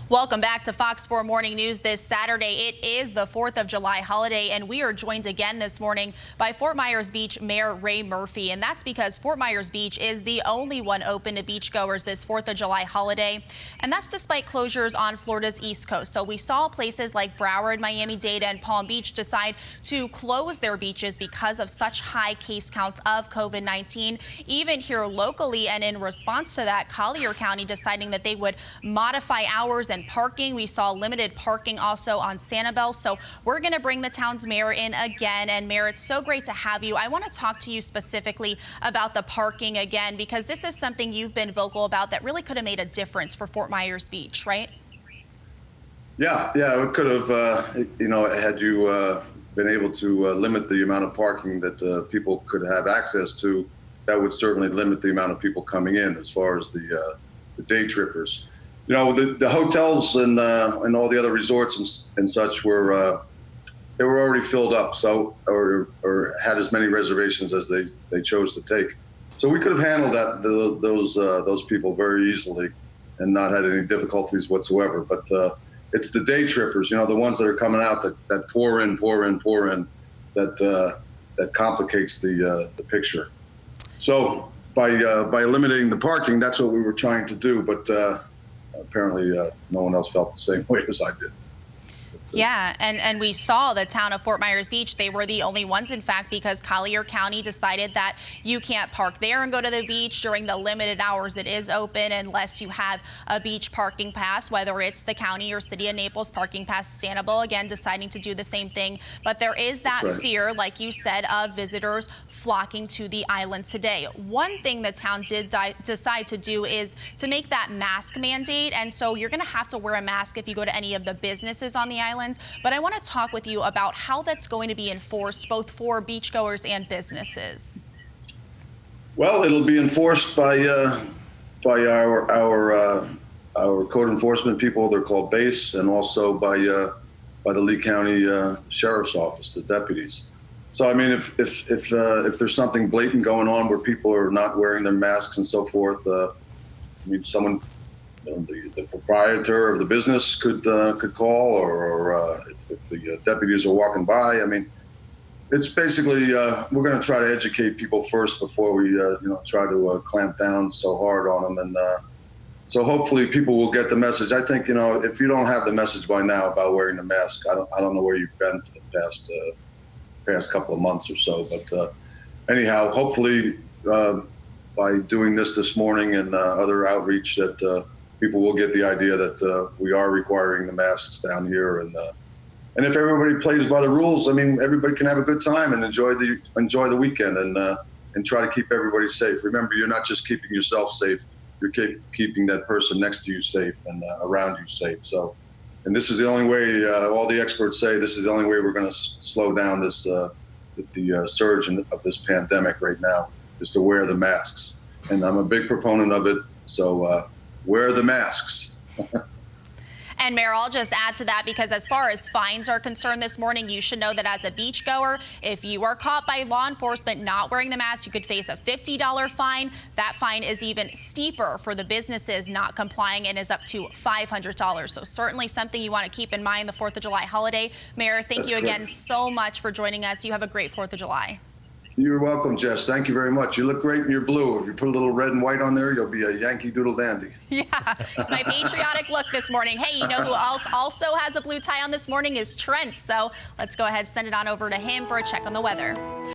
Welcome back to Fox 4 Morning News this Saturday. It is the 4th of July holiday, and we are joined again this morning by Fort Myers Beach Mayor Ray Murphy. And that's because Fort Myers Beach is the only one open to beachgoers this 4th of July holiday. And that's despite closures on Florida's East Coast. So we saw places like Broward, Miami-Dade, and Palm Beach decide to close their beaches because of such high case counts of COVID-19. Even here locally, and in response to that, Collier County deciding that they would modify hours and parking. We saw limited parking also on Sanibel. So we're going to bring the town's mayor in again. And Mayor, it's so great to have you. I want to talk to you specifically about the parking again, because this is something you've been vocal about that really could have made a difference for Fort Myers Beach, right? Yeah, it could have, had you been able to limit the amount of parking that people could have access to, that would certainly limit the amount of people coming in as far as the day trippers. You know, the hotels and all the other resorts and such were they were already filled up, so or had as many reservations as they chose to take. So we could have handled those people very easily and not had any difficulties whatsoever. But it's the day trippers, you know, the ones that are coming out that pour in, that complicates the picture. So by eliminating the parking, that's what we were trying to do, but apparently no one else felt the same way as I did. Yeah, and we saw the town of Fort Myers Beach. They were the only ones, in fact, because Collier County decided that you can't park there and go to the beach during the limited hours it is open unless you have a beach parking pass, whether it's the county or city of Naples parking pass. Sanibel, again, deciding to do the same thing. But there is that fear, like you said, of visitors flocking to the island today. One thing the town did decide to do is to make that mask mandate. And so you're going to have to wear a mask if you go to any of the businesses on the island. But I want to talk with you about how that's going to be enforced both for beachgoers and businesses. Well, it'll be enforced by our code enforcement people. They're called BASE, and also by the Lee County Sheriff's Office, the deputies. So I mean, if there's something blatant going on where people are not wearing their masks and so forth, I mean, someone. The proprietor of the business could call, or if the deputies are walking by. I mean, it's basically we're going to try to educate people first before we try to clamp down so hard on them, and so hopefully people will get the message. I think if you don't have the message by now about wearing the mask, I don't know where you've been for the past couple of months or so. But anyhow, hopefully by doing this morning and other outreach that. People will get the idea that we are requiring the masks down here, and if everybody plays by the rules, I mean, everybody can have a good time and enjoy the weekend, and try to keep everybody safe. Remember, you're not just keeping yourself safe; you're keeping that person next to you safe and around you safe. So, and this is the only way. All the experts say this is the only way we're going to slow down this the surge of this pandemic right now, is to wear the masks. And I'm a big proponent of it. So. Wear the masks. And Mayor, I'll just add to that, because as far as fines are concerned this morning, you should know that as a beachgoer, if you are caught by law enforcement not wearing the mask, you could face a $50 fine. That fine is even steeper for the businesses not complying and is up to $500. So certainly something you want to keep in mind the 4th of July holiday. Mayor, thank you again so much for joining us. You have a great 4th of July. You're welcome, Jess. Thank you very much. You look great in your blue. If you put a little red and white on there, you'll be a Yankee Doodle dandy. Yeah, it's my patriotic look this morning. Hey, you know who else also has a blue tie on this morning is Trent. So let's go ahead and send it on over to him for a check on the weather.